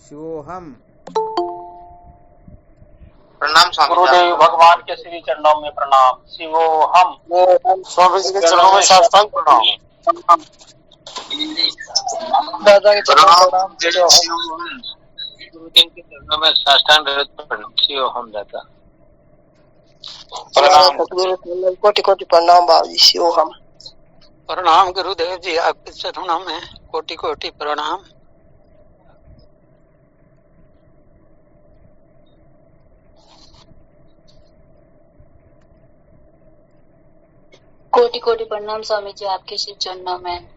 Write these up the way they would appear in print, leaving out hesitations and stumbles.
शिवोहम। प्रणाम स्वामी जी। गुरुदेव भगवान के श्री चरणों में प्रणाम। शिवोहम। स्वामी जी के चरणों में साष्टांग प्रणाम। दादा के चरणों में प्रणाम। जय शिवोहम। गुरुदेव के चरणों में साष्टांग प्रणाम। शिवोहम दादा। प्रणाम कोटि कोटि प्रणाम बाबू जी। शिवोहम। प्रणाम गुरुदेव जी, आपके चरणों में कोटि कोटि प्रणाम। कोटि कोटि प्रणाम स्वामी जी, आपके श्री चरणों में।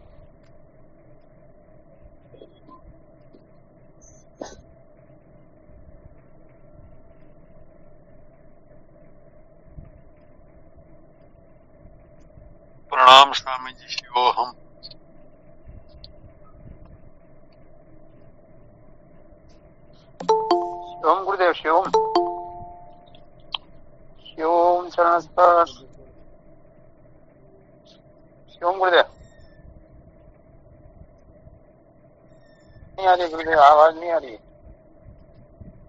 प्रणाम स्वामी जी। शिवोहम। शिवोम गुरुदेव। शिवोम। शिवोम चरण स्पर्श। शिवोम गुरुदेव। नहीं आ रही गुरुदेव, आवाज नहीं आ रही।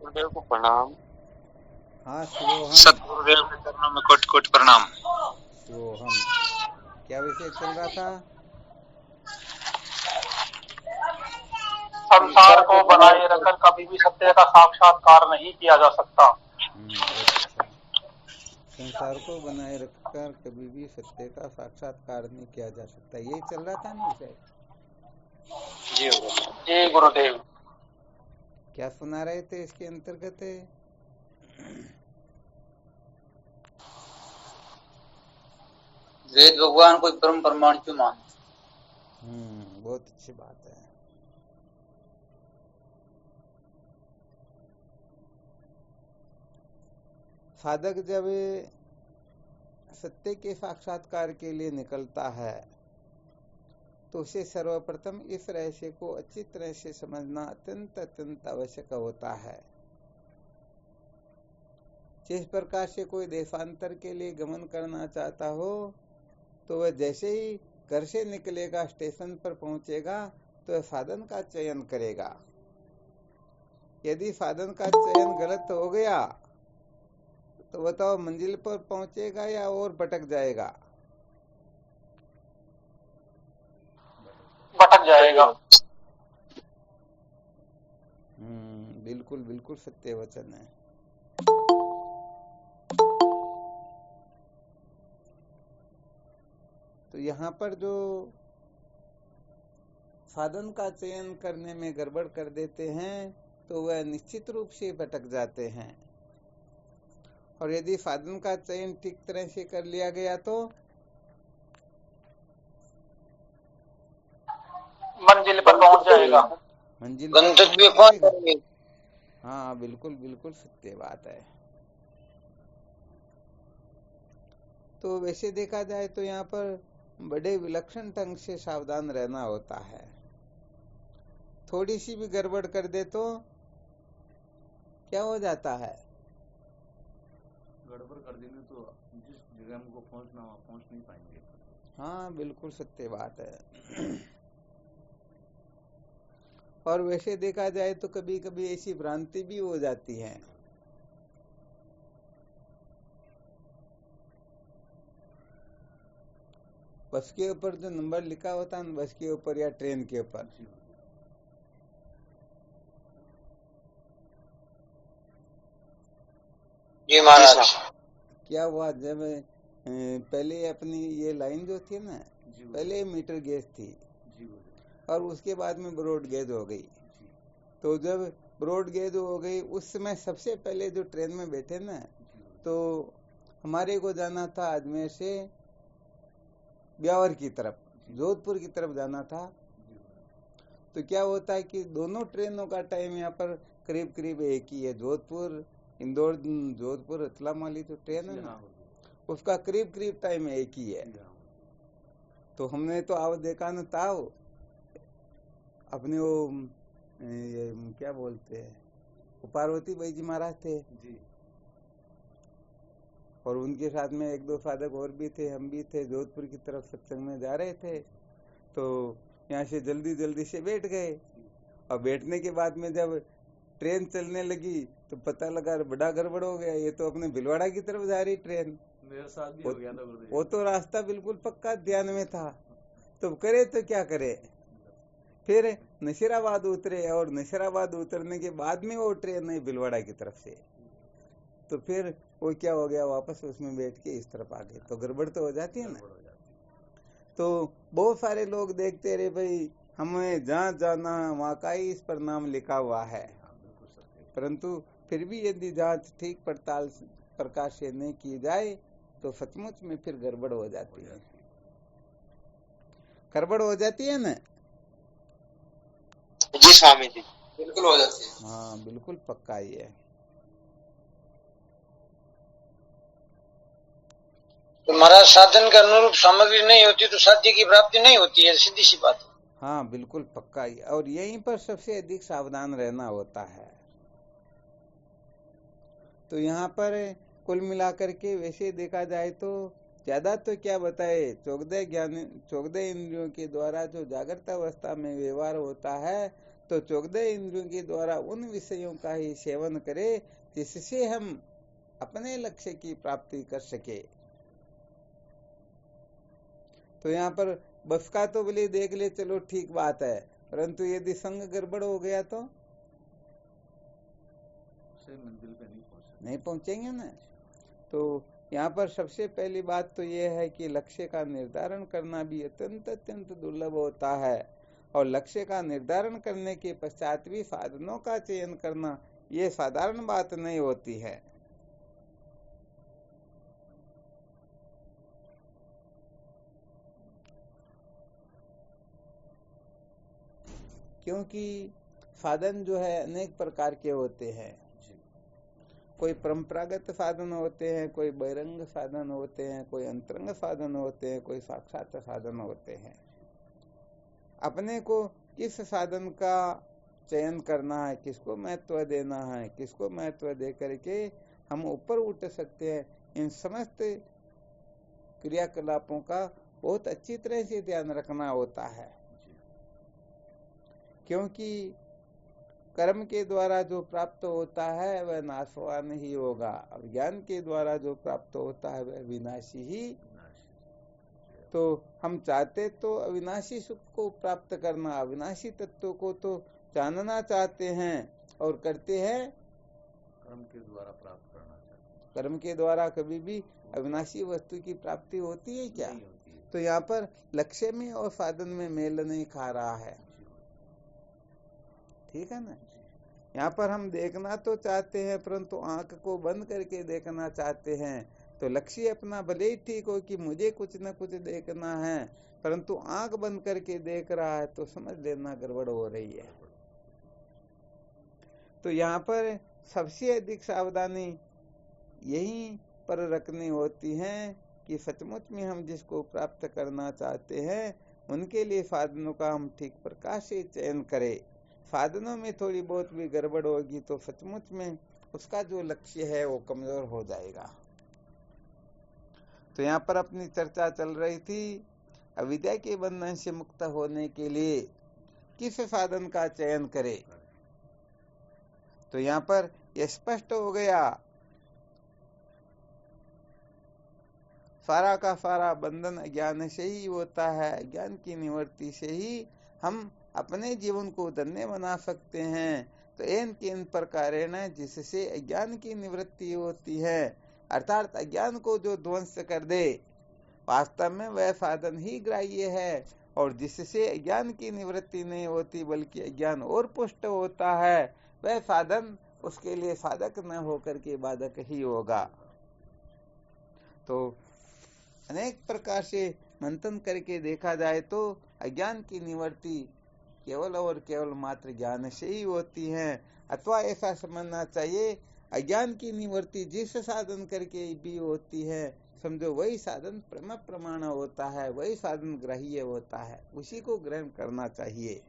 गुरुदेव को प्रणाम। हाँ शिवोहम। सतगुरुदेव के चरणों में कोटि कोटि प्रणाम। शिवोहम। क्या विषय चल रहा था? संसार को बनाए रखकर कभी भी सत्य का साक्षात्कार नहीं किया जा सकता। बहुत अच्छा। संसार को बनाए रखकर कभी भी सत्य का साक्षात्कार नहीं किया जा सकता, यही चल रहा था ना विषय? जी गुरुदेव। क्या सुना रहे थे इसके अंतर्गत? वेद भगवान को परम प्रमाण क्यों मानते? बहुत अच्छी बात है। साधक जब सत्य के साक्षात्कार के लिए निकलता है तो उसे सर्वप्रथम इस रहस्य को अच्छी तरह से समझना अत्यंत अत्यंत आवश्यक होता है। जिस प्रकार से कोई देशांतर के लिए गमन करना चाहता हो तो वह जैसे ही घर से निकलेगा, स्टेशन पर पहुंचेगा तो साधन का चयन करेगा। यदि साधन का चयन गलत हो गया तो बताओ मंजिल पर पहुंचेगा या और भटक जाएगा? भटक जाएगा। बिल्कुल बिल्कुल सत्य वचन है। तो यहाँ पर जो साधन का चयन करने में गड़बड़ कर देते हैं तो वह निश्चित रूप से भटक जाते हैं। और यदि साधन का चयन ठीक तरह से कर लिया गया तो मंजिल पर पहुंच जाएगा। मंजिल गंतव्य पहुंच जाएंगे। हाँ बिल्कुल बिल्कुल सत्य बात है। तो वैसे देखा जाए तो यहाँ पर बड़े विलक्षण ढंग से सावधान रहना होता है। थोड़ी सी भी गड़बड़ कर दे तो क्या हो जाता है? गड़बड़ कर देंगे तो जिस जगह हमको पहुंचना वहां पहुंच नहीं पाएंगे। हाँ बिल्कुल सत्य बात है। और वैसे देखा जाए तो कभी कभी ऐसी भ्रांति भी हो जाती है। बस के ऊपर जो नंबर लिखा होता है बस के ऊपर या ट्रेन के ऊपर, जी महाराज। क्या हुआ जब पहले अपनी ये लाइन जो थी ना, पहले मीटर गेज थी और उसके बाद में ब्रॉड गेज हो गई। तो जब ब्रॉड गेज हो गई उस समय सबसे पहले जो ट्रेन में बैठे ना, तो हमारे को जाना था अजमेर से ब्यावर की तरफ, जोधपुर की तरफ जाना था। तो क्या होता है कि दोनों ट्रेनों का टाइम यहाँ पर करीब करीब एक ही है। जोधपुर इंदौर, जोधपुर रतलाम वाली जो ट्रेन है ना, उसका करीब करीब टाइम एक ही है। तो हमने तो आओ देखा न ताओ अपने वो ये क्या बोलते हैं, वो पार्वती भाई जी महाराज थे जी, और उनके साथ में एक दो साधक और भी थे, हम भी थे। जोधपुर की तरफ सत्संग में जा रहे थे तो यहाँ से जल्दी जल्दी से बैठ गए। और बैठने के बाद में जब ट्रेन चलने लगी तो पता लगा बड़ा गड़बड़ हो गया, ये तो अपने भिलवाड़ा की तरफ जा रही ट्रेन। मेरे साथ भी हो गया था गुरुदेव। वो तो रास्ता बिल्कुल पक्का ध्यान में था, तो करे तो क्या करे। फिर नशीराबाद उतरे और नशीराबाद उतरने के बाद में वो ट्रेन आई भिलवाड़ा की तरफ से, तो फिर वो क्या हो गया, वापस उसमें बैठ के इस तरफ आ गए, तो गड़बड़ तो हो जाती है ना। तो बहुत सारे लोग देखते रहे भाई हमें जहाँ जाना वहाँ का ही इस पर नाम लिखा हुआ है, परंतु फिर भी यदि जांच ठीक पड़ताल प्रकाश से नहीं की जाए तो सचमुच में फिर गड़बड़ हो जाती है, गड़बड़ हो जाती है ना। जी स्वामी जी, बिल्कुल हो जाती है। हाँ बिल्कुल पक्का ही है। तो महाराज साधन के अनुरूप सामग्री नहीं होती तो साध्य की प्राप्ति नहीं होती है, सीधी सी बात। हाँ बिल्कुल पक्का ही, और यहीं पर सबसे अधिक सावधान रहना होता है। तो यहाँ पर कुल मिलाकर के वैसे देखा जाए तो ज्यादा तो क्या बताए, 14 इंद्रियों के द्वारा जो जागृत अवस्था में व्यवहार होता है, तो 14 इंद्रियों के द्वारा उन विषयों का ही सेवन करे जिससे हम अपने लक्ष्य की प्राप्ति कर सके। तो यहाँ पर बस का तो बोले देख ले, चलो ठीक बात है, परंतु यदि संग गड़बड़ हो गया तो मंजिल पे नहीं पहुंचेंगे ना। तो यहाँ पर सबसे पहली बात तो ये है कि लक्ष्य का निर्धारण करना भी अत्यंत दुर्लभ होता है, और लक्ष्य का निर्धारण करने के पश्चात भी साधनों का चयन करना ये साधारण बात नहीं होती है। क्योंकि साधन जो है अनेक प्रकार के होते हैं, कोई परंपरागत साधन होते हैं, कोई बहिरंग साधन होते हैं, कोई अंतरंग साधन होते हैं, कोई साक्षात साधन होते हैं। अपने को किस साधन का चयन करना है, किसको महत्व देना है, किसको महत्व दे करके हम ऊपर उठ सकते हैं, इन समस्त क्रियाकलापों का बहुत अच्छी तरह से ध्यान रखना होता है। क्योंकि कर्म के द्वारा जो प्राप्त होता है वह नाशवान ही होगा, ज्ञान के द्वारा जो प्राप्त होता है वह विनाशी ही। तो हम चाहते तो अविनाशी सुख को प्राप्त करना, अविनाशी तत्व को तो जानना चाहते हैं और करते हैं कर्म के द्वारा प्राप्त करना चाहते हैं। कर्म के द्वारा कभी भी अविनाशी वस्तु की प्राप्ति होती है क्या? तो यहाँ पर लक्ष्य में और साधन में मेल नहीं खा रहा है, ठीक है ना। यहाँ पर हम देखना तो चाहते हैं परंतु आंख को बंद करके देखना चाहते हैं, तो लक्ष्य अपना भले ही ठीक हो कि मुझे कुछ न कुछ देखना है, परंतु आंख बंद करके देख रहा है तो समझ लेना गड़बड़ हो रही है। तो यहाँ पर सबसे अधिक सावधानी यही पर रखनी होती है कि सचमुच में हम जिसको प्राप्त करना चाहते हैं उनके लिए साधनों का हम ठीक प्रकार से चयन करें। साधनों में थोड़ी बहुत भी गड़बड़ होगी तो सचमुच में उसका जो लक्ष्य है वो कमजोर हो जाएगा। तो यहाँ पर अपनी चर्चा चल रही थी अविद्या के बंधन से मुक्त होने के लिए किस साधन का चयन करे। तो यहाँ पर यह स्पष्ट हो गया, सारा का सारा बंधन अज्ञान से ही होता है, अज्ञान की निवृत्ति से ही हम अपने जीवन को धन्य बना सकते हैं। तो एन किन प्रकारेण जिससे अज्ञान की निवृत्ति होती है, अर्थात अज्ञान को जो ध्वंस कर दे, वास्तव में वह साधन ही ग्राह्य है, और जिससे अज्ञान की निवृत्ति नहीं होती बल्कि अज्ञान और पुष्ट होता है, वह साधन उसके लिए साधक न होकर के बाधक ही होगा। तो अनेक प्रकार से मंथन करके देखा जाए तो अज्ञान की निवृत्ति केवल और केवल मात्र ज्ञान से ही होती है, अथवा ऐसा समझना चाहिए अज्ञान की निवृत्ति जिस साधन करके भी होती है, समझो वही साधन प्रमाण होता है, वही साधन ग्राह्य होता है, उसी को ग्रहण करना चाहिए।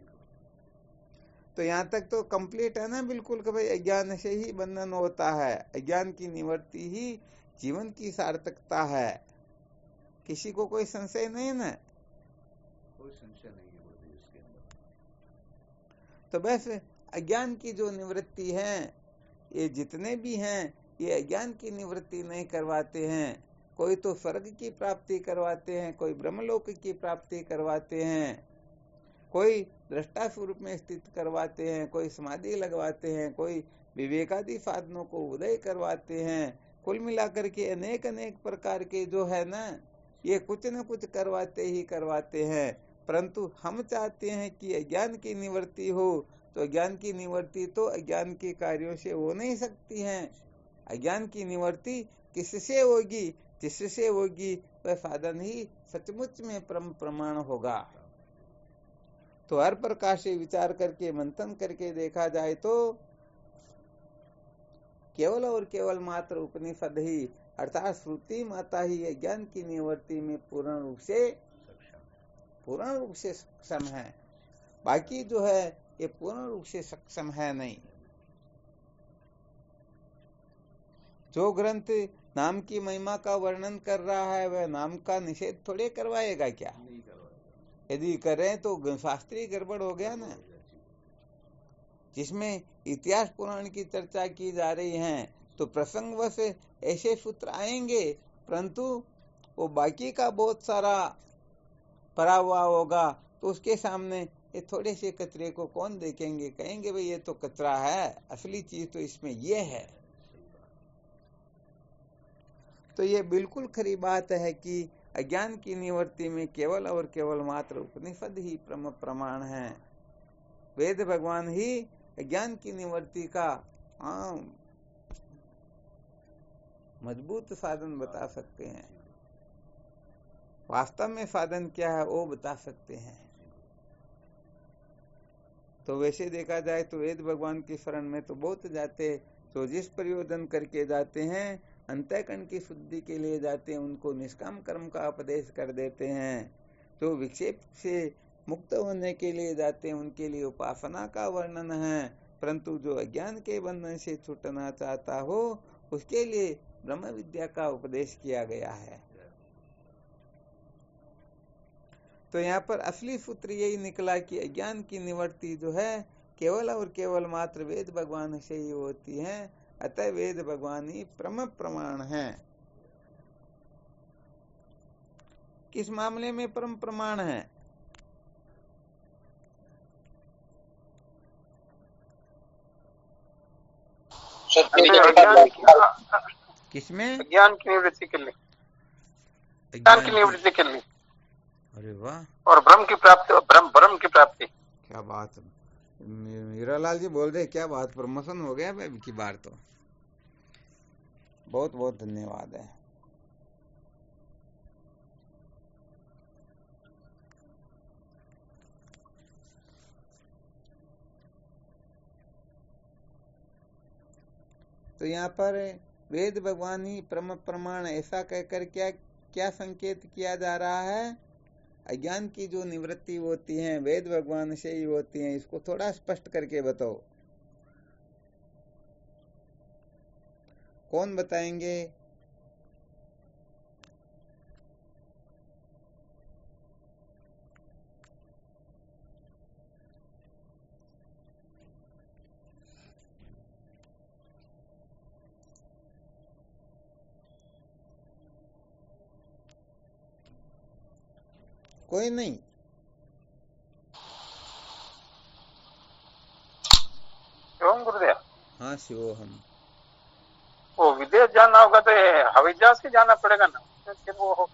तो यहाँ तक तो कंप्लीट है ना बिल्कुल कि भाई अज्ञान से ही बंधन होता है, अज्ञान की निवृत्ति ही जीवन की सार्थकता है। किसी को कोई संशय नहीं ना? कोई संशय नहीं है इसके अंदर। तो बस अज्ञान की जो निवृत्ति है, ये जितने भी हैं ये अज्ञान की निवृत्ति नहीं करवाते हैं। कोई तो स्वर्ग की प्राप्ति करवाते हैं, कोई ब्रह्मलोक की प्राप्ति करवाते हैं, कोई दृष्टा स्वरूप में स्थित करवाते हैं, कोई समाधि लगवाते हैं, कोई विवेकादि साधनों को उदय करवाते हैं। कुल मिलाकर के अनेक अनेक प्रकार के जो है ना, ये कुछ न कुछ करवाते ही करवाते हैं। परंतु हम चाहते हैं कि अज्ञान की निवृत्ति हो, तो अज्ञान की निवृत्ति तो अज्ञान के कार्यों से हो नहीं सकती है। अज्ञान की निवृत्ति किससे होगी? जिससे होगी वह साधन ही सचमुच में परम प्रमाण होगा। तो हर प्रकार से विचार करके मंथन करके देखा जाए तो केवल और केवल मात्र उपनिषद ही अर्थात श्रुति माता ही अज्ञान की निवृत्ति में पूर्ण रूप से सक्षम है। बाकी जो है ये पूर्ण रूप से सक्षम है नहीं। जो ग्रंथ नाम की महिमा का वर्णन कर रहा है वह नाम का निषेध थोड़े करवाएगा क्या? यदि करें तो शास्त्रीय गड़बड़ हो गया ना। जिसमें इतिहास पुराण की चर्चा की जा रही है तो प्रसंगवश ऐसे सूत्र आएंगे, परंतु वो बाकी का बहुत सारा पड़ा हुआ होगा, तो उसके सामने ये थोड़े से कचरे को कौन देखेंगे? कहेंगे भाई ये तो कचरा है, असली चीज तो इसमें ये है। तो ये बिल्कुल खरी बात है कि अज्ञान की निवृत्ति में केवल और केवल मात्र उपनिषद ही प्रमाण है। वेद भगवान ही अज्ञान की निवृत्ति का मजबूत साधन बता सकते हैं। वास्तव में साधन क्या है वो बता सकते हैं। तो वैसे देखा जाए तो वेद भगवान की शरण में तो बहुत जाते, तो जिस प्रयोजन करके जाते हैं, अंतःकरण की शुद्धि के लिए जाते हैं, उनको निष्काम कर्म का उपदेश कर देते हैं। जो विक्षेप से मुक्त होने के लिए जाते हैं उनके लिए उपासना का वर्णन है। परंतु जो अज्ञान के बंधन से छूटना चाहता हो उसके लिए ब्रह्म विद्या का उपदेश किया गया है। तो यहाँ पर असली सूत्र यही निकला कि अज्ञान की निवृत्ति जो है केवल और केवल मात्र वेद भगवान से ही होती है। अतः वेद भगवान ही परम प्रमाण है। किस मामले में परम प्रमाण है? किसमें? ज्ञान की निवृत्ति के लिए, ज्ञान की निवृत्ति के लिए। अरे वाह! और ब्रह्म की प्राप्ति, ब्रह्म की प्राप्ति। क्या बात! हीरालाल जी बोल रहे क्या बात, प्रमोशन हो गया भाई की बार। तो बहुत बहुत धन्यवाद है। तो यहाँ पर वेद भगवान ही परम प्रमाण ऐसा कहकर क्या संकेत किया जा रहा है? अज्ञान की जो निवृत्ति होती है वेद भगवान से ही होती है। इसको थोड़ा स्पष्ट करके बताओ, कौन बताएंगे? कोई नहीं? शिवम गुरुदेव। हाँ शिवोहम। वो विदेश जाना होगा तो हवाई जहाज से जाना पड़ेगा ना, फिर वो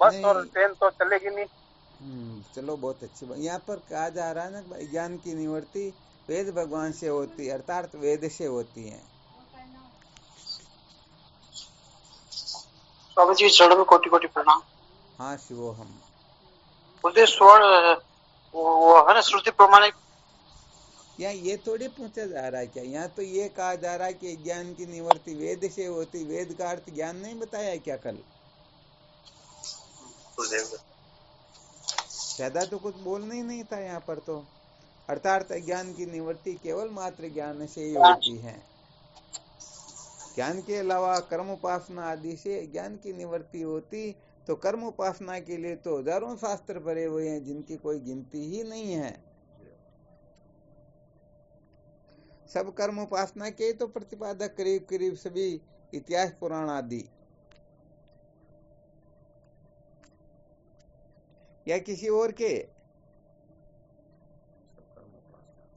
बस और ट्रेन तो चलेगी नहीं। चलो बहुत अच्छी बात। यहाँ पर कहा जा रहा है ना ज्ञान की निवृत्ति वेद भगवान से होती है, अर्थात वेद से होती है। स्वामी जी चरण में कोटि कोटि प्रणाम। हाँ शिवोहम। उदय स्वर्ण वो है ना श्रुति प्रमाणिक। यहाँ ये थोड़ी पूछा जा रहा है क्या? यहाँ तो ये कहा जा रहा है कि ज्ञान की निवृत्ति वेद से होती। वेद का अर्थ ज्ञान नहीं बताया क्या कल? ज्यादा तो कुछ बोलना ही नहीं था यहाँ पर। तो अर्थात ज्ञान की निवृत्ति केवल मात्र ज्ञान से ही होती है। ज्ञान के अलावा कर्म उपासना आदि से ज्ञान की निवृत्ति होती तो कर्म उपासना के लिए तो हजारों शास्त्र भरे हुए हैं जिनकी कोई गिनती ही नहीं है। सब कर्म उपासना के तो प्रतिपादक करीब करीब सभी इतिहास पुराण आदि, या किसी और के?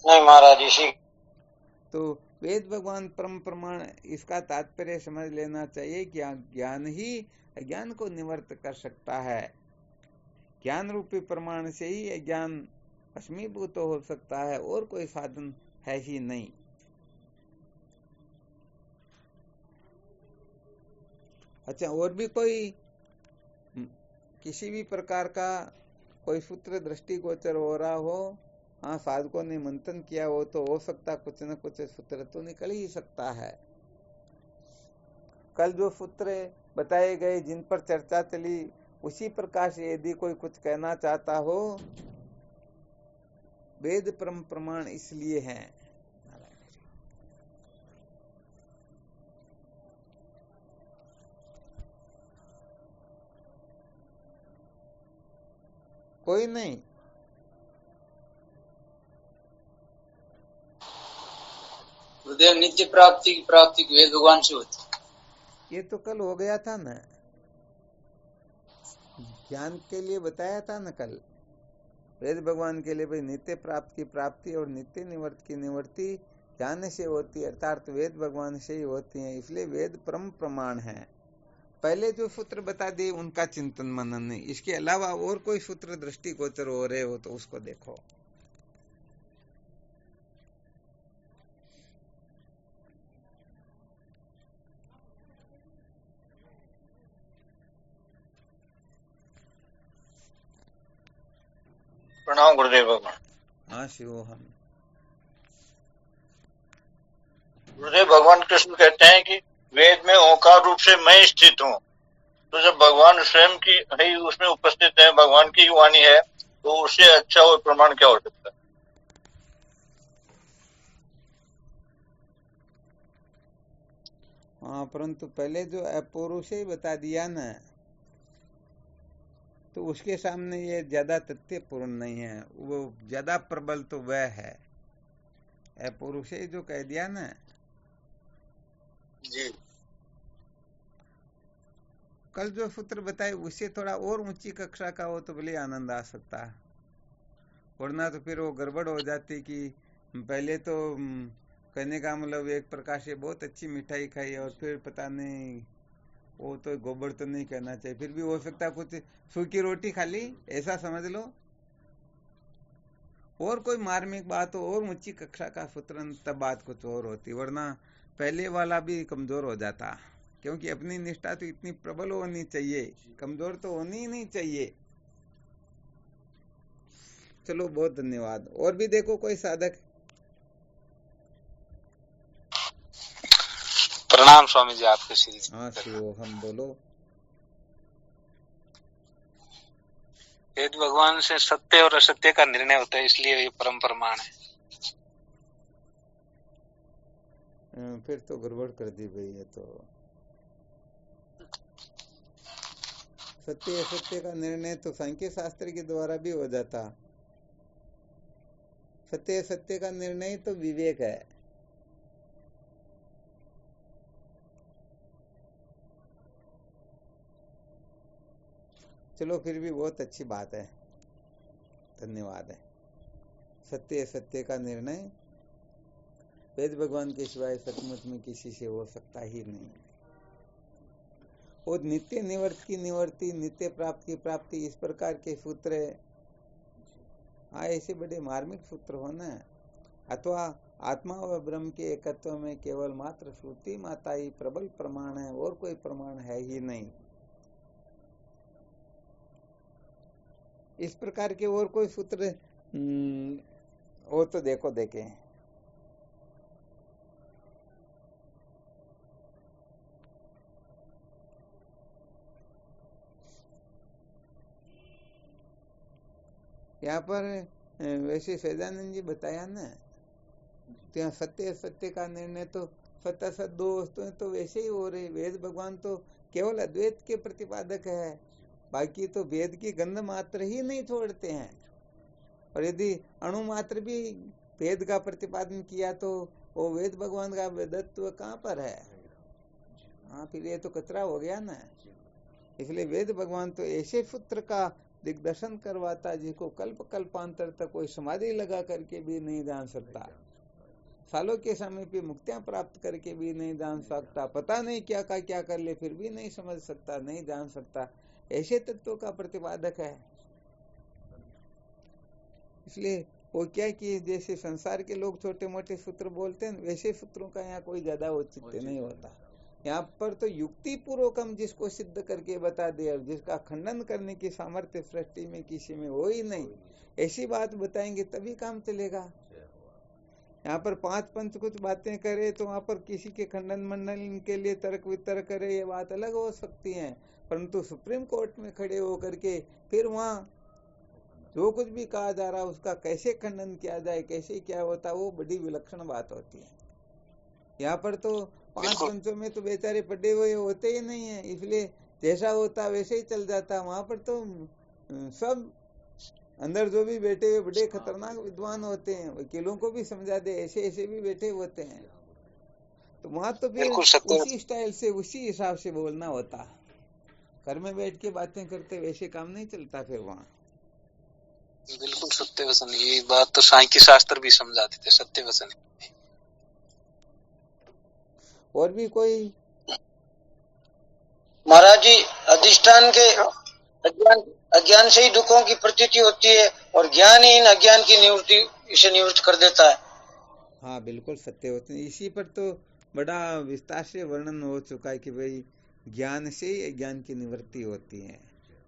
नहीं महाराज, इसी तो वेद भगवान परम प्रमाण, इसका तात्पर्य समझ लेना चाहिए कि ज्ञान ही अज्ञान को निवर्त कर सकता है। ज्ञान रूपी प्रमाण से ही अज्ञान भस्मीभूत हो सकता है, और कोई साधन है ही नहीं। अच्छा, और भी कोई किसी भी प्रकार का कोई सूत्र दृष्टिगोचर हो रहा हो? हाँ, साधकों ने मंथन किया हो तो हो सकता कुछ न कुछ सूत्र तो निकल ही सकता है। कल जो सूत्र बताए गए, जिन पर चर्चा चली, उसी प्रकार से यदि कोई कुछ कहना चाहता हो, वेद परम प्रमाण इसलिए है। कोई नहीं? गुरुदेव, नित्य प्राप्ति की प्राप्ति वेद भगवान से होती। ये तो कल हो गया था ना, ज्ञान के लिए बताया था ना कल। वेद भगवान के लिए भाई नित्य प्राप्ति की प्राप्ति और नित्य निवर्त की निवर्ति ज्ञान से होती है, अर्थात वेद भगवान से ही होती है। इसलिए वेद परम प्रमाण है। पहले जो सूत्र बता दिए उनका चिंतन मनन नहीं, इसके अलावा और कोई सूत्र दृष्टिगोचर हो रहे हो तो उसको देखो। प्रणाम गुरुदेव भगवान। हाँ शिवोहम। गुरुदेव, भगवान कृष्ण कहते हैं कि वेद में ओंकार रूप से मैं स्थित हूँ। तो जब भगवान स्वयं की ही उसमें उपस्थित है, भगवान की वाणी है, तो उससे अच्छा और प्रमाण क्या हो सकता है? हाँ, परंतु पहले जो अपौरुष ही बता दिया ना, तो उसके सामने ये ज्यादा तथ्यपूर्ण नहीं है। वो ज्यादा प्रबल तो वह है, अपौरुष ही जो कह दिया ना जी। कल जो सूत्र बताए उससे थोड़ा और ऊंची कक्षा का हो तो भले आनंद आ सकता, वरना तो फिर वो गड़बड़ हो जाती कि पहले तो कहने का मतलब एक प्रकार से बहुत अच्छी मिठाई खाई और फिर पता नहीं, वो तो गोबर तो नहीं कहना चाहिए, फिर भी हो सकता कुछ सूखी रोटी खा ली, ऐसा समझ लो। और कोई मार्मिक बात हो और ऊंची कक्षा का सूत्र, तब बात कुछ और होती, वरना पहले वाला भी कमजोर हो जाता। क्योंकि अपनी निष्ठा तो इतनी प्रबल होनी चाहिए, कमजोर तो होनी ही नहीं चाहिए। चलो, बहुत धन्यवाद। और भी देखो कोई साधक। प्रणाम स्वामी जी, आपके श्री। हाँ शिव, हम बोलो। वेद भगवान से सत्य और असत्य का निर्णय होता है, इसलिए ये परम प्रमाण है। फिर तो गड़बड़ कर दी भाई। ये तो सत्य असत्य का निर्णय तो सांख्य शास्त्र के द्वारा भी हो जाता। सत्य असत्य का निर्णय तो विवेक है। चलो, फिर भी बहुत अच्छी बात है, धन्यवाद है। सत्य असत्य का निर्णय वेद भगवान के सिवाय सचमुच में किसी से हो सकता ही नहीं। और नित्य निवर्त की निवर्ति, नित्य प्राप्ति की प्राप्ति, इस प्रकार के सूत्र, ऐसे बड़े मार्मिक सूत्र होना, अथवा आत्मा व ब्रह्म के एकत्व में केवल मात्र श्रुति माता ही प्रबल प्रमाण है, और कोई प्रमाण है ही नहीं। इस प्रकार के और कोई सूत्र वो तो देखो देखे। यहाँ पर वैसे सैदानंद जी बताया ना, तो यहाँ सत्य सत्य का निर्णय तो सत्य सत दो वस्तुएं तो वैसे ही हो रही। वेद भगवान तो केवल अद्वैत के प्रतिपादक है, बाकी तो वेद की गंध मात्र ही नहीं छोड़ते हैं। और यदि अणु मात्र भी वेद का प्रतिपादन किया तो वो वेद भगवान का वेदत्व कहाँ पर है? हाँ, फिर ये तो कचरा हो गया ना। इसलिए वेद भगवान तो ऐसे पुत्र का दिग्दर्शन करवाता जिसको कल्प कल्पांतर तक कोई समाधि लगा करके भी नहीं जान सकता, सालों के समय पे मुक्तियां प्राप्त करके भी नहीं जान सकता, पता नहीं क्या का क्या कर ले फिर भी नहीं समझ सकता, नहीं जान सकता, ऐसे तत्वों का प्रतिपादक है। इसलिए वो क्या कि जैसे संसार के लोग छोटे मोटे सूत्र बोलते हैं, वैसे सूत्रों का यहाँ कोई ज्यादा औचित्य नहीं होता। यहाँ पर तो युक्ति पूर्वक हम जिसको सिद्ध करके बता दे और जिसका खंडन करने की सामर्थ्य सृष्टि में किसी में हो ही नहीं, ऐसी बात बताएंगे तभी काम चलेगा। यहाँ पर 5 पंच कुछ बातें करे तो वहाँ पर किसी के खंडन मंडन के लिए तर्क वितर्क करे, ये बात अलग हो सकती है, परंतु सुप्रीम कोर्ट में खड़े होकर के फिर वहाँ जो कुछ भी कहा जा रहा है उसका कैसे खंडन किया जाए, कैसे क्या होता, वो बड़ी विलक्षण बात होती है। यहाँ पर तो 5 पंचों में तो बेचारे पड़े हुए होते ही नहीं है, इसलिए जैसा होता वैसे ही चल जाता। वहां पर तो सब अंदर जो भी बैठे हुए बड़े खतरनाक विद्वान होते हैं, वकीलों को भी समझा दे, ऐसे ऐसे भी बैठे होते हैं। तो वहां तो फिर उसी स्टाइल से उसी हिसाब से बोलना होता। घर में बैठ के बातें करते वैसे काम नहीं चलता फिर वहाँ। बिल्कुल सत्य वचन, ये बात तो सांख्य शास्त्र भी समझाते थे, सत्य वचन। और भी कोई? महाराज जी, अधिष्ठान के अज्ञान से ही दुखों की प्रतीति होती है और ज्ञान ही इन अज्ञान की निवृत्ति इसे निवृत्त कर देता है। हाँ बिल्कुल सत्य होते हैं। इसी पर तो बड़ा विस्तार से वर्णन हो चुका है कि भाई ज्ञान से ही अज्ञान की निवृत्ति होती है,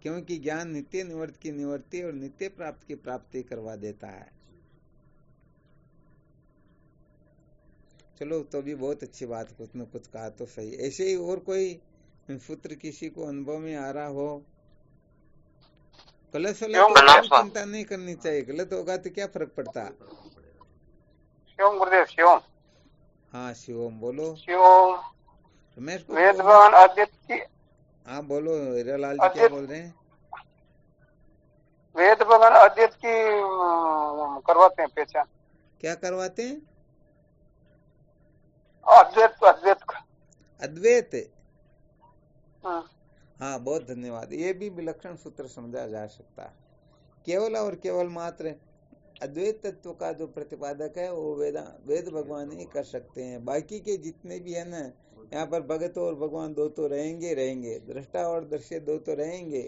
क्योंकि ज्ञान नित्य निवृत्ति की निवृत्ति और नित्य प्राप्त की प्राप्ति करवा देता है। चलो तो भी बहुत अच्छी बात, कुछ न कुछ कहा तो सही। ऐसे ही और कोई सूत्र किसी को अनुभव में आ रहा हो? गलत चिंता नहीं करनी चाहिए, गलत होगा तो क्या फर्क पड़ता। शिवम गुरुदेव, शिवम। हाँ शिवम बोलो। शिवम रमेश वेद भगवान आदित्य की। हाँ बोलो हीरालाल जी, क्या बोल रहे हैं? वेद भगवान आदित्य की करवाते हैं पहचान। क्या करवाते हैं? अद्वैत। अद्वैत। हाँ बहुत धन्यवाद। ये भी विलक्षण सूत्र समझा जा सकता है। केवल और केवल मात्र अद्वैत तत्व का जो प्रतिपादक है वो वेद भगवान ही कर सकते हैं। बाकी के जितने भी है ना, यहाँ पर भगत और भगवान दो तो रहेंगे, दृष्टा और दृश्य दो तो रहेंगे,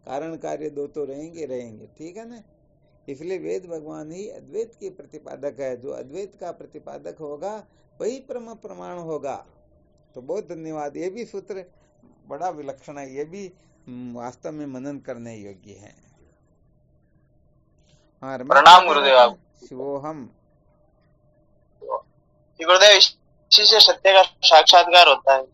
कारण कार्य दो तो रहेंगे, ठीक है ना। इसलिए वेद भगवान ही अद्वैत के प्रतिपादक है। जो अद्वैत का प्रतिपादक होगा वही प्रमाण होगा। तो बहुत धन्यवाद। ये भी सूत्र बड़ा विलक्षण है, ये भी वास्तव में मनन करने योग्य है। हाँ प्रणाम गुरुदेव। शिवोहम। गुरुदेव, इसी से सत्य का साक्षात्कार होता है।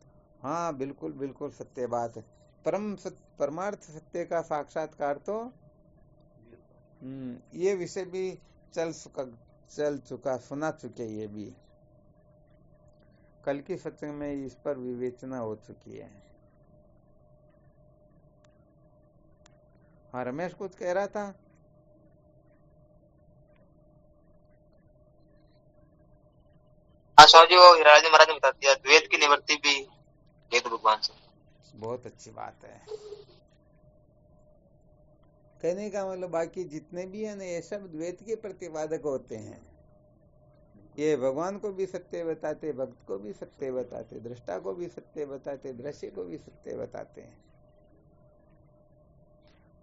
हाँ बिल्कुल बिल्कुल सत्य बात है। परमार्थ सत्य का साक्षात्कार तो ये विषय भी चल चुका सुना चुके। ये भी कल की सत्संग में इस पर विवेचना हो चुकी है। हाँ रमेश कुछ कह रहा था। हाँ स्वामी जी, वो हीरालाल जी महाराज ने बता दिया, द्वैत की निवृत्ति भी वेद भगवान से। बहुत अच्छी बात है। कहने का मतलब बाकी जितने भी है ना, ये सब द्वैत के प्रतिपादक होते हैं। ये भगवान को भी सत्य बताते, भक्त को भी सत्य बताते, दृष्टा को भी सत्य बताते, दृश्य को भी सत्य बताते हैं।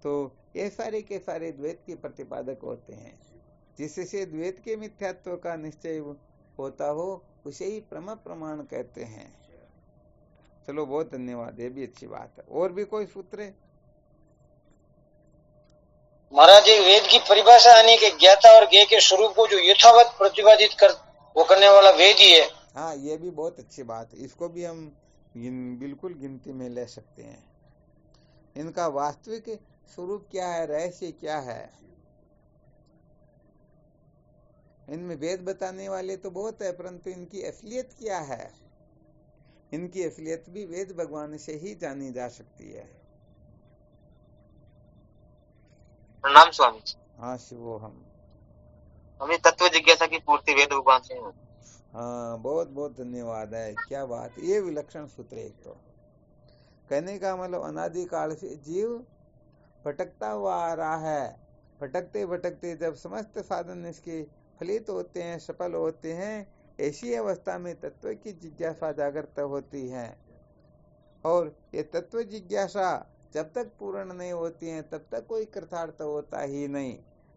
तो ये सारे के सारे द्वैत के प्रतिपादक होते हैं। जिससे द्वैत के मिथ्यात्व का निश्चय होता हो उसे ही प्रमाण कहते हैं। चलो बहुत धन्यवाद, ये भी अच्छी बात है। और भी कोई सूत्र है? महाराज जी, वेद की परिभाषा यानी कि ज्ञाता और ज्ञेय के स्वरूप को जो यथावत प्रतिपादित वो करने वाला वेद ही है। हाँ ये भी बहुत अच्छी बात है। इसको भी हम बिल्कुल गिनती में ले सकते हैं। इनका वास्तविक स्वरूप क्या है, रहस्य क्या है, इनमें वेद बताने वाले तो बहुत है, परंतु इनकी असलियत क्या है, इनकी असलियत भी वेद भगवान से ही जानी जा सकती है। प्रणाम स्वामी। हाँ शिवोहम। हमें तत्व जिज्ञासा की पूर्ति वेद भगवान से है। हाँ, बहुत बहुत धन्यवाद है। क्या बात, ये विलक्षण सूत्र है। एक तो कहने का मतलब अनादि काल से जीव भटकता हुआ आ रहा है। भटकते भटकते जब समस्त साधन इसके फलित होते हैं, सफल होते हैं, ऐसी अवस्था में तत्व की जिज्ञासा जागृत होती है। और ये तत्व जिज्ञासा जब तक पूर्ण नहीं होती है तब तक कोई कृतार्थ होता ही नहीं।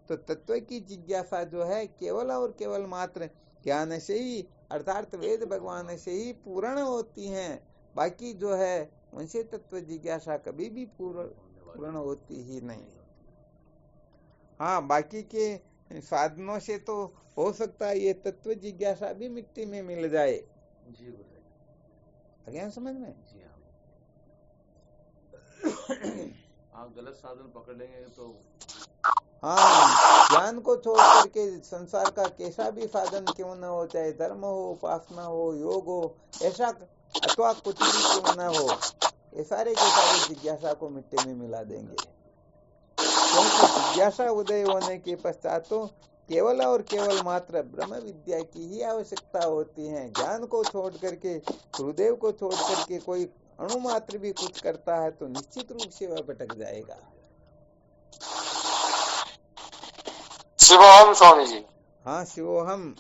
तो तत्व की जिज्ञासा जो है केवल और केवल मात्र ज्ञान से ही, अर्थात वेद भगवान से ही पूर्ण होती हैं। बाकी जो है उनसे तत्व जिज्ञासा कभी भी पूर्ण होती ही नहीं। हाँ, बाकी के साधनों से तो हो सकता है ये तत्व जिज्ञासा भी मिट्टी में मिल जाए। जी अज्ञान समझ में। जी हाँ, आप गलत साधन पकड़ लेंगे तो हाँ, ज्ञान को छोड़ करके संसार का कैसा भी साधन क्यों न हो, चाहे धर्म हो, उपासना हो, योग हो, ऐसा अथवा कुछ भी क्यों न हो, ये सारे के सारे जिज्ञासा को मिट्टी में मिला देंगे। क्योंकि जिज्ञासा उदय होने के पश्चात तो केवल और केवल मात्र ब्रह्म विद्या की ही आवश्यकता होती है। ज्ञान को छोड़ करके, गुरुदेव को छोड़ करके कोई अणुमात्र भी कुछ करता है तो निश्चित रूप से वह भटक जाएगा। शिवोहम स्वामी जी। हाँ, शिवोहम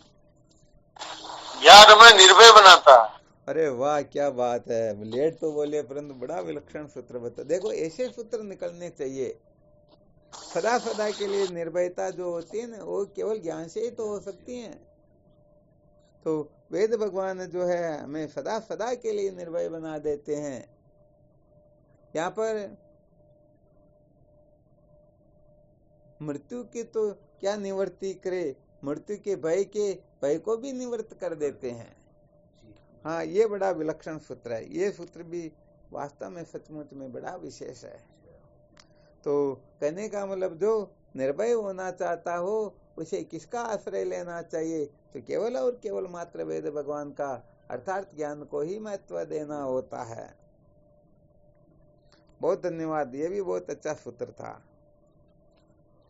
ज्ञान हमें निर्भय बनाता है। अरे वाह, क्या बात है। लेट तो बोले परंतु बड़ा विलक्षण सूत्र बता। देखो, ऐसे सूत्र निकलने चाहिए। सदा सदा के लिए निर्भयता जो होती है ना, वो केवल ज्ञान से ही तो हो सकती है। तो वेद भगवान जो है हमें सदा सदा के लिए निर्भय बना देते हैं। यहाँ पर मृत्यु की तो क्या निवृत्ति करे, मृत्यु के भय को भी निवृत्त कर देते हैं। हाँ, ये बड़ा विलक्षण सूत्र है। ये सूत्र भी वास्तव में सचमुच में बड़ा विशेष है। तो कहने का मतलब जो निर्भय होना चाहता हो उसे किसका आश्रय लेना चाहिए, तो केवल और केवल मात्र वेद भगवान का, अर्थात ज्ञान को ही महत्व देना होता है। बहुत धन्यवाद, ये भी बहुत अच्छा सूत्र था।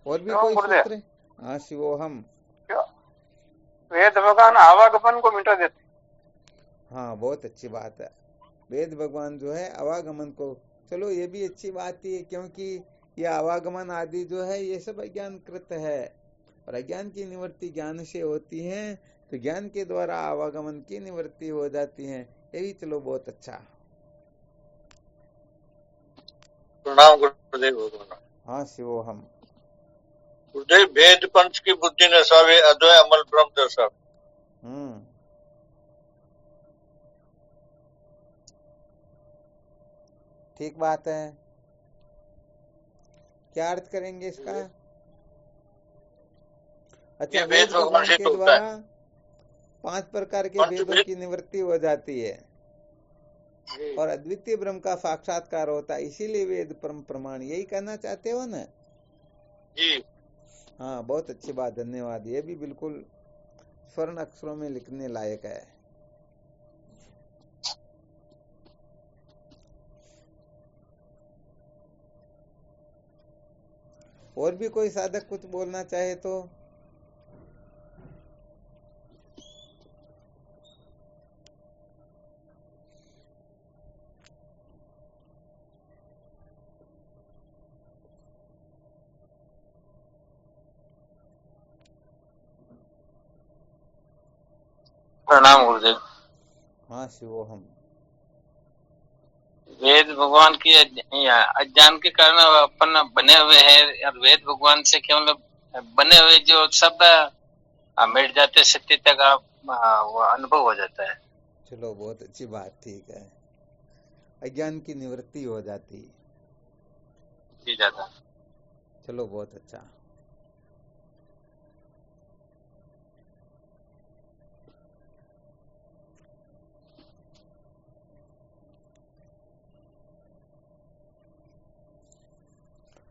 और भी कोई सूत्र? हाँ, शिवोहम। वेद भगवान आवागमन को मिटा देते। हाँ, बहुत अच्छी बात है। वेद भगवान जो है आवागमन को, चलो ये भी अच्छी बात ही है, क्योंकि ये आवागमन आदि जो है ये सब अज्ञान कृत है और अज्ञान की निवृत्ति ज्ञान से होती है। तो ज्ञान के द्वारा आवागमन की निवृत्ति हो जाती है। ये भी चलो बहुत अच्छा। प्रणाम गुरुदेव। हाँ, शिवोहम। गुरुदेव, वेद पंच की बुद्धि नसावे, अद्वय अमल ब्रह्म दर्शावे। ठीक बात है। क्या अर्थ करेंगे इसका? अच्छा, वेद भगवान के द्वारा 5 प्रकार के वेदों की निवृत्ति हो जाती है और अद्वितीय ब्रह्म का साक्षात्कार होता है, इसीलिए वेद परम प्रमाण, यही कहना चाहते हो ना? जी हाँ, बहुत अच्छी बात, धन्यवाद। ये भी बिल्कुल स्वर्ण अक्षरों में लिखने लायक है। और भी कोई साधक कुछ बोलना चाहे तो? प्रणाम गुरुदेव। हाँ, शिवोहम। वेद भगवान की अज्ञान के कारण अपन बने हुए हैं, और वेद भगवान से केवल बने हुए जो शब्द मिट जाते, सत्यता का वो अनुभव हो जाता है। चलो बहुत अच्छी बात, ठीक है। अज्ञान की निवृत्ति हो जाती जी जाता। चलो बहुत अच्छा।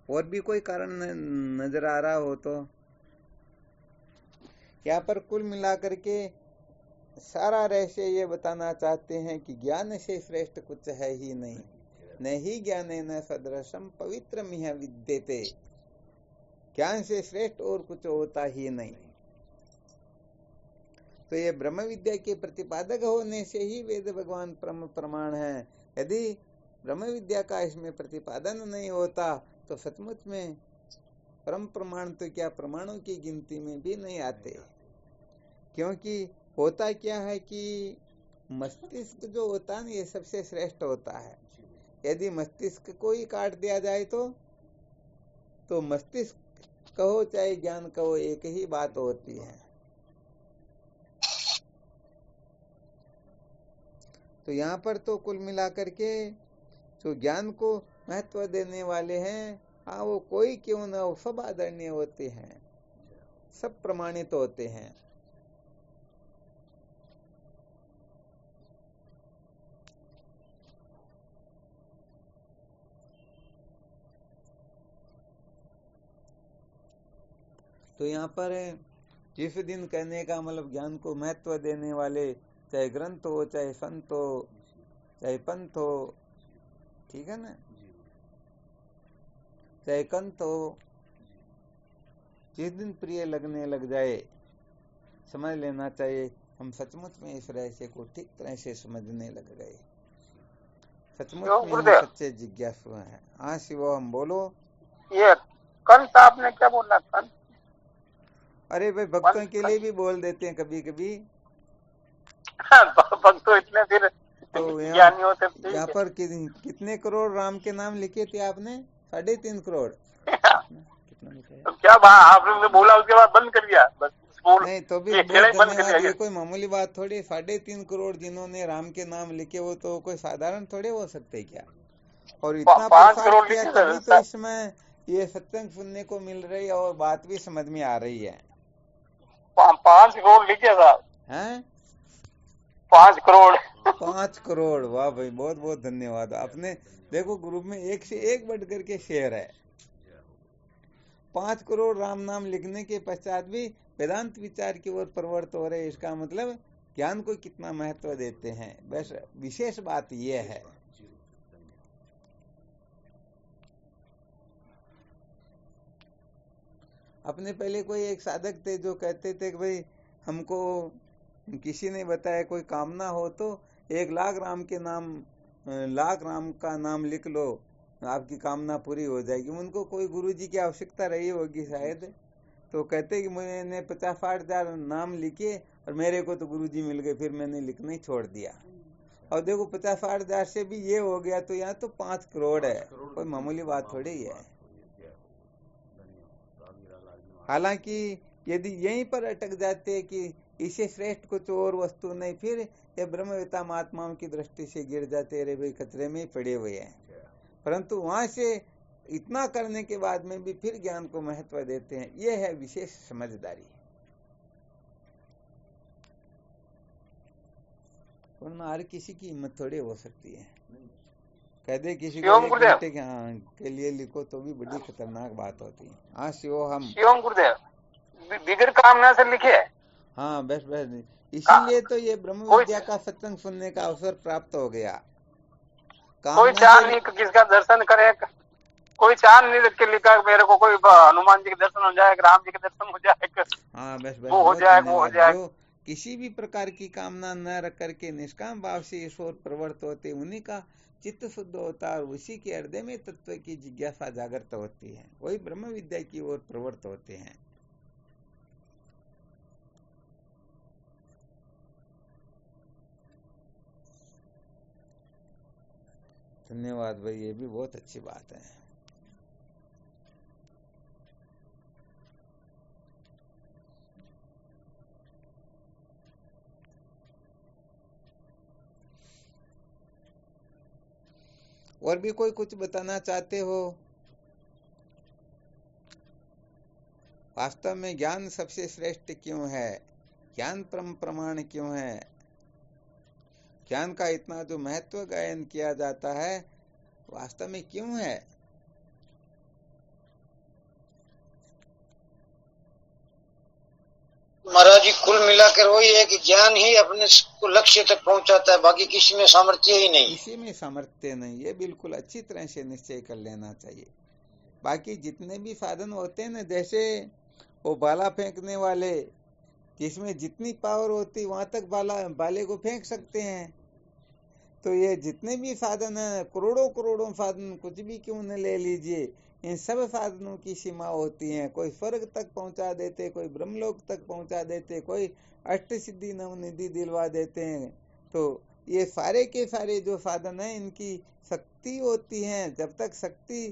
और भी कोई कारण नजर आ रहा हो तो? यहाँ पर कुल मिलाकर के सारा रहस्य ये बताना चाहते हैं कि ज्ञान से श्रेष्ठ कुछ है ही नहीं। न ही ज्ञानेन सदृशम पवित्रमिह विद्यते। ज्ञान से श्रेष्ठ और कुछ होता ही नहीं। तो ये ब्रह्म विद्या के प्रतिपादक होने से ही वेद भगवान प्रमाण है। यदि ब्रह्म विद्या का इसमें प्रतिपादन नहीं होता तो सचमुच में परम प्रमाण तो क्या प्रमाणों की गिनती में भी नहीं आते। क्योंकि होता क्या है कि मस्तिष्क जो होता है ना, ये सबसे श्रेष्ठ होता है। यदि मस्तिष्क को ही काट दिया जाए तो मस्तिष्क कहो चाहे ज्ञान कहो एक ही बात होती है। तो यहाँ पर तो कुल मिलाकर के जो ज्ञान को महत्व देने वाले हैं, हाँ वो कोई क्यों ना हो, सब आदरणीय होते हैं, सब प्रमाणित होते हैं। तो यहाँ पर जिस दिन कहने का मतलब ज्ञान को महत्व देने वाले, चाहे ग्रंथ हो, चाहे संत हो, चाहे पंथ हो, ठीक है ना, चाहे कंत हो, जिस दिन प्रिय लगने लग जाए समझ लेना चाहिए हम सचमुच में इस रहस्य को ठीक तरह से समझने लग गए, सचमुच में हम सच्चे जिज्ञासु हैं। हाँ शिव हम बोलो। ये कंत आपने क्या बोला? कंत? अरे भाई भक्तों के लिए भी बोल देते हैं कभी कभी। भक्त तो इतने फिर तो ज्ञानी होते। यहाँ पर कितने करोड़ राम के नाम लिखे थे आपने? 3.5 करोड़। कितना लिखा है? तो क्या आपने बोला उसके बाद बंद कर दिया बस? नहीं तो भी धन्यवाद। ये कोई मामूली बात थोड़ी। 3.5 करोड़ जिन्होंने राम के नाम लिखे वो तो कोई साधारण थोड़े हो सकते क्या? और इतना 5 करोड़ किया तभी तो इसमें ये सत्संग सुनने को मिल रही है और बात भी समझ में आ रही है। 5 करोड़ लिखे साहब हैं? 5 करोड़। 5 करोड़, वाह भाई, बहुत बहुत धन्यवाद। आपने देखो ग्रुप में एक से एक बढ़ करके शेयर है। 5 करोड़ राम नाम लिखने के पश्चात भी वेदांत विचार की ओर प्रवृत्त हो रहे। इसका मतलब ज्ञान को कितना महत्व देते हैं। बस विशेष बात यह है। अपने पहले कोई एक साधक थे जो कहते थे कि भाई हमको किसी ने बताया कोई कामना हो तो 1 लाख राम के नाम, लाख राम का नाम लिख लो, आपकी कामना पूरी हो जाएगी। उनको कोई गुरुजी की आवश्यकता रही होगी शायद, तो कहते कि मैंने 50,000 नाम लिखे और मेरे को तो गुरुजी मिल गए, फिर मैंने लिखना ही छोड़ दिया। और देखो 50,000 से भी ये हो गया तो यहाँ तो 5 करोड़ है, कोई मामूली बात थोड़ी ही है। हालांकि यदि यहीं पर अटक जाते कि इससे श्रेष्ठ कुछ और वस्तु नहीं, फिर ये ब्रह्मवेत्ता महात्माओं की दृष्टि से गिर जाते, रे भाई कचरे में ही पड़े हुए हैं। परंतु वहां से इतना करने के बाद में भी फिर ज्ञान को महत्व देते हैं। ये है विशेष समझदारी। वरना हर किसी की हिम्मत थोड़ी हो सकती है। कह दे किसी को 1 घंटे के लिए लिखो तो भी बड़ी खतरनाक बात होती है। हाँ शिवम गुरुदेव बिगड़ कामना से लिखे। हाँ बस इसीलिए तो ये ब्रह्म विद्या का सत्संग सुनने का अवसर प्राप्त हो गया। कोई चाह नहीं किसका दर्शन करे, कोई चाह नहीं रख के लिखा मेरे को कोई हनुमान जी के दर्शन हो जाए, राम जी के दर्शन हो जाए, हाँ बस वो हो जाए, वो हो जाए। जो किसी भी प्रकार की कामना न रख करके निष्काम भाव से ईश्वर प्रवृत्त होते, उन्हीं का चित्त शुद्ध होता और उसी के हृदय में तत्व की जिज्ञासा जागृत होती है, वही ब्रह्म विद्या की ओर प्रवृत्त होते हैं। धन्यवाद भाई, ये भी बहुत अच्छी बात है। और भी कोई कुछ बताना चाहते हो? वास्तव में ज्ञान सबसे श्रेष्ठ क्यों है? ज्ञान परम प्रमाण क्यों है? ज्ञान का इतना जो महत्व गायन किया जाता है वास्तव में क्यों है? महाराज जी कुल मिलाकर वही है कि ज्ञान ही अपने को लक्ष्य तक पहुंचाता है, बाकी किसी में सामर्थ्य ही नहीं। किसी में सामर्थ्य नहीं, ये बिल्कुल अच्छी तरह से निश्चय कर लेना चाहिए। बाकी जितने भी साधन होते हैं ना, जैसे वो भाला फेंकने वाले कि इसमें जितनी पावर होती वहां तक बाले को फेंक सकते हैं। तो ये जितने भी साधन है, करोड़ों करोड़ों साधन कुछ भी क्यों न ले लीजिए, इन सब साधनों की सीमा होती है। कोई स्वर्ग तक पहुंचा देते, कोई ब्रह्मलोक तक पहुंचा देते, कोई अष्ट सिद्धि नवनिधि दिलवा देते हैं। तो ये सारे के सारे जो साधन है इनकी शक्ति होती है। जब तक शक्ति,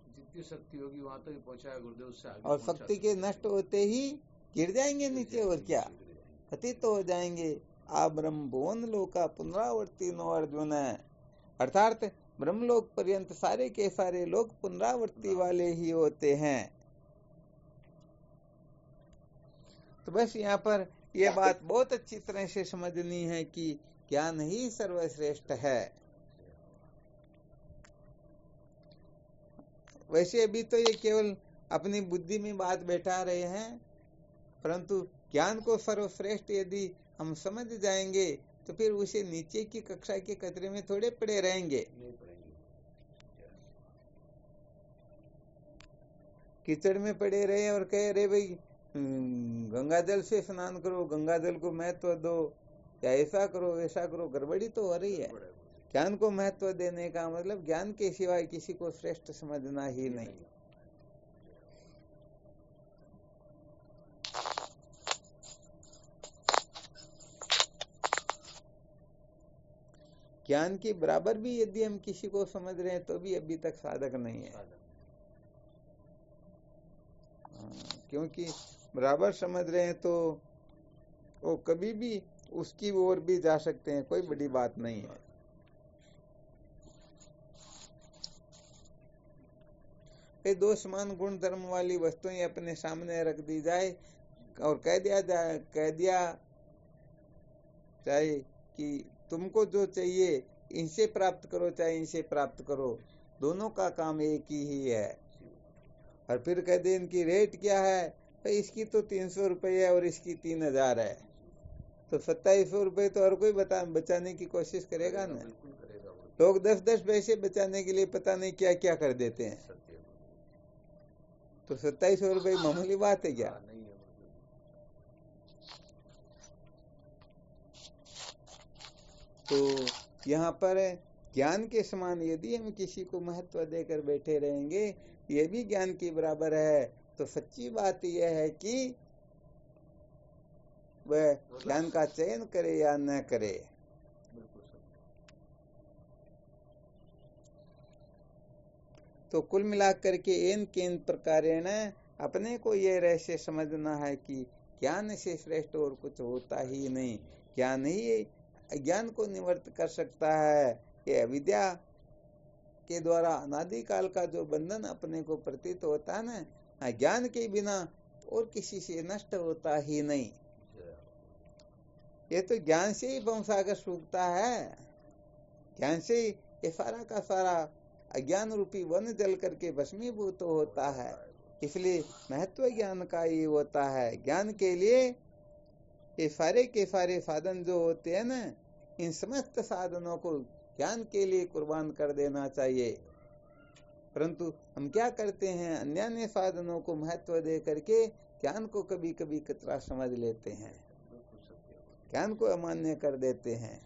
जितनी शक्ति होगी वहां तक पहुंचाया गुरुदेव, उससे आगे और शक्ति के नष्ट होते ही गिर जाएंगे नीचे, और क्या पतित तो हो जाएंगे। आ ब्रह्म भुवन लोका पुनरावर्ती नो अर्जुन है, अर्थात ब्रह्मलोक पर्यंत सारे के सारे लोग पुनरावर्ती वाले ही होते हैं। तो बस यहाँ पर यह बात बहुत अच्छी तरह से समझनी है कि ज्ञान ही सर्वश्रेष्ठ है। वैसे अभी तो ये केवल अपनी बुद्धि में बात बैठा रहे हैं, परंतु ज्ञान को सर्वश्रेष्ठ यदि हम समझ जाएंगे तो फिर उसे नीचे की कक्षा के कचरे में थोड़े पड़े रहेंगे। कीचड़ में पड़े रहे और कह रहे भाई गंगा जल से स्नान करो, गंगा जल को महत्व दो, या ऐसा करो वैसा करो, गड़बड़ी तो हो रही है। ज्ञान को महत्व देने का मतलब ज्ञान के सिवाय किसी को श्रेष्ठ समझना ही नहीं। ज्ञान के बराबर भी यदि हम किसी को समझ रहे हैं तो भी अभी तक साधक नहीं है, क्योंकि बराबर समझ रहे हैं तो वो कभी भी उसकी ओर भी जा सकते हैं, कोई बड़ी बात नहीं है। ये दो समान गुण धर्म वाली वस्तुएं अपने सामने रख दी जाए और कह दिया चाहे कि तुमको जो चाहिए इनसे प्राप्त करो चाहे इनसे प्राप्त करो, दोनों का काम एक ही है। और फिर कह दे इनकी रेट क्या है, भाई इसकी तो 300 रुपये है और इसकी 3000 है, तो 2700 रुपये तो और कोई बचाने की कोशिश करेगा ना। लोग 10-10 पैसे बचाने के लिए पता नहीं क्या क्या कर देते हैं, तो 2700 रुपये मामूली बात है क्या। तो यहाँ पर ज्ञान के समान यदि हम किसी को महत्व देकर बैठे रहेंगे, ये भी ज्ञान के बराबर है, तो सच्ची बात यह है कि वह ज्ञान का चयन करे या न करे। तो कुल मिलाकर के इन केन प्रकारेण अपने को यह रहस्य समझना है कि ज्ञान से श्रेष्ठ और कुछ होता ही नहीं। ज्ञान ही अज्ञान को निवृत्त कर सकता है। ये अविद्या के द्वारा अनादिकाल का जो बंधन अपने को प्रतीत होता है ना, ज्ञान के बिना और किसी से नष्ट होता ही नहीं। ये तो ज्ञान से ही वंशागर सूखता है, ज्ञान से ही ये सारा का सारा अज्ञान रूपी वन जल करके भस्मीभूत होता है। इसलिए महत्व ज्ञान का ही होता है। ज्ञान के लिए ये सारे के सारे साधन जो होते हैं ना, इन समस्त साधनों को ज्ञान के लिए कुर्बान कर देना चाहिए। परंतु हम क्या करते हैं, अन्य साधनों को महत्व दे करके ज्ञान को कभी कभी कचरा समझ लेते हैं, ज्ञान को अमान्य कर देते हैं।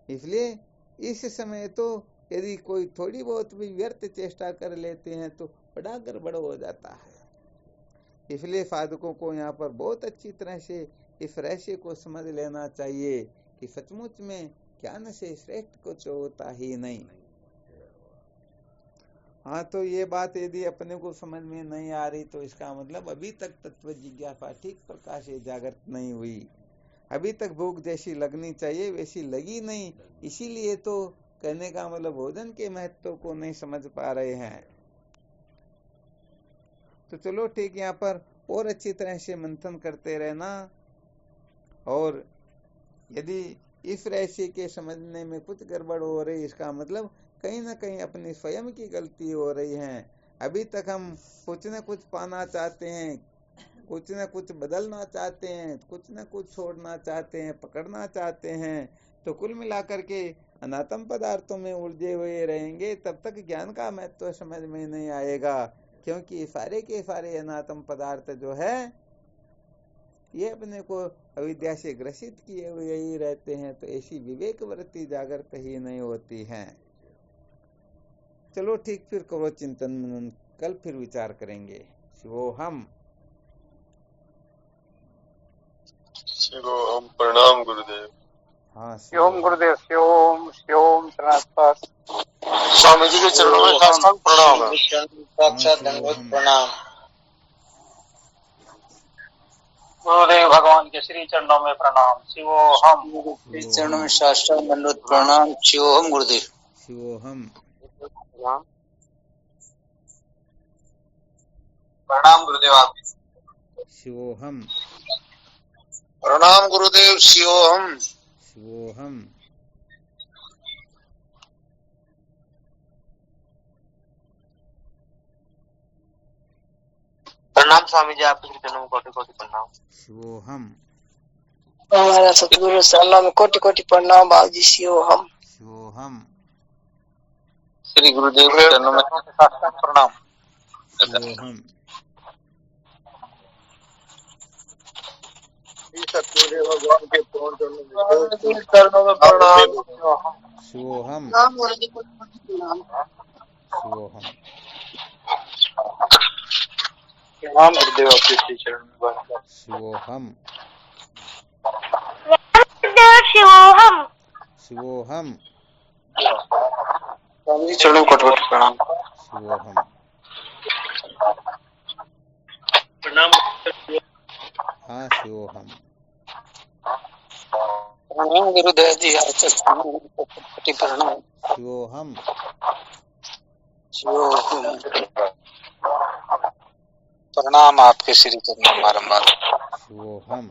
इसलिए इस समय तो यदि कोई थोड़ी बहुत भी व्यर्थ चेष्टा कर लेते हैं तो बड़ा गड़बड़ हो जाता है। इसलिए साधकों को यहाँ पर बहुत अच्छी तरह से इस रहस्य को समझ लेना चाहिए कि सचमुच में ज्ञान से श्रेष्ठ कुछ होता ही नहीं। हाँ, तो ये बात यदि अपने को समझ में नहीं आ रही तो इसका मतलब अभी तक तत्व जिज्ञासा ठीक प्रकार से जागृत नहीं हुई, अभी तक भूख जैसी लगनी चाहिए वैसी लगी नहीं। इसीलिए तो कहने का मतलब भोजन के महत्व को नहीं समझ पा रहे हैं। तो चलो ठीक, यहाँ पर और अच्छी तरह से मंथन करते रहना, और यदि इस रहस्य के समझने में कुछ गड़बड़ हो रही, इसका मतलब कहीं ना कहीं अपनी स्वयं की गलती हो रही है। अभी तक हम कुछ न कुछ पाना चाहते हैं, कुछ न कुछ बदलना चाहते हैं, कुछ न कुछ छोड़ना चाहते हैं, पकड़ना चाहते हैं, तो कुल मिलाकर के अनात्म पदार्थों में उलझे हुए रहेंगे। तब तक ज्ञान का महत्व समझ में नहीं आएगा, क्योंकि सारे के सारे अनात्म पदार्थ जो है ये अपने को अविद्या से ग्रसित किए हुए ही रहते हैं, तो ऐसी विवेक वृत्ति जागृत ही नहीं होती है। चलो ठीक, फिर करो चिंतन मनन, कल फिर विचार करेंगे। शिवोहम। शिवोहम। प्रणाम गुरुदेव। हाँ, शिवोम गुरुदेव। शिवोम शिवोम शरणास्तास। स्वामी जी के चरणों में साष्टांग प्रणाम है। साक्षात दंडवत प्रणाम। गुरुदेव भगवान के श्री चरणों में प्रणाम। शिवोहम। चरणों में साष्टांग दंडवत प्रणाम। शिवोहम गुरुदेव। शिवोहम। प्रणाम गुरुदेव। आप शिवोहम। प्रणाम गुरुदेव। शिवोहम। शिवोहम। प्रणाम स्वामी जी, आपके चरणों में कोटि कोटि प्रणाम। शिवोहम। हमारा सतगुरु साला में कोटि कोटि प्रणाम बाबू जी। शिवोहम। शिवोहम। श्री गुरुदेव के चरणों में साष्टांग प्रणाम। शिवोहम। सतगुरुदेव भगवान के पूर्ण चरणों में प्रणाम। शिवोहम। शिवोहम। प्रणाम गुरुदेव, आपके श्री चरण में बार-बार। शिवोहम। शिवोहम। शिवोहम। स्वामी जी चरणों में कोटि-कोटि प्रणाम। शिवोहम। प्रणाम। हाँ, शिवोहम। प्रणाम गुरुदेव जी, आपके चरणों में कोटि प्रणाम। शिवोहम। शिवोहम। प्रणाम आपके श्री चरणों में बारंबार। शिवोहम।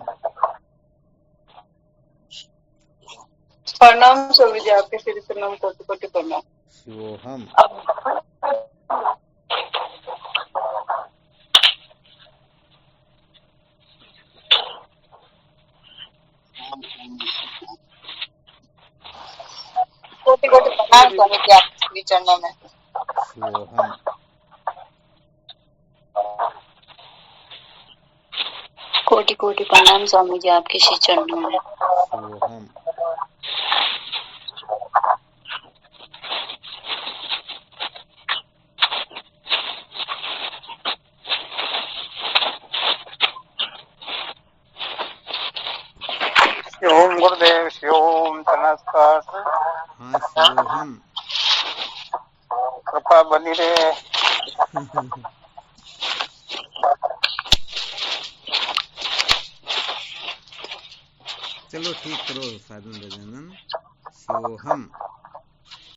प्रणाम स्वामी जी, आपके श्री चरणों में कोटि कोटि प्रणाम। शिवोहम। कोटि कोटि प्रणाम स्वामी जी, आपके श्री चरणों में। शिवोहम। कोटि कोटि प्रणाम स्वामी जी, आपके श्री चरणों में। शिवोहम। शिवोम गुरुदेव। शिवोम नमस्कार। हाँ, शिवोहम। कृपा बनी रहे। चलो ठीक करो साधन गजानन। शिवोहम।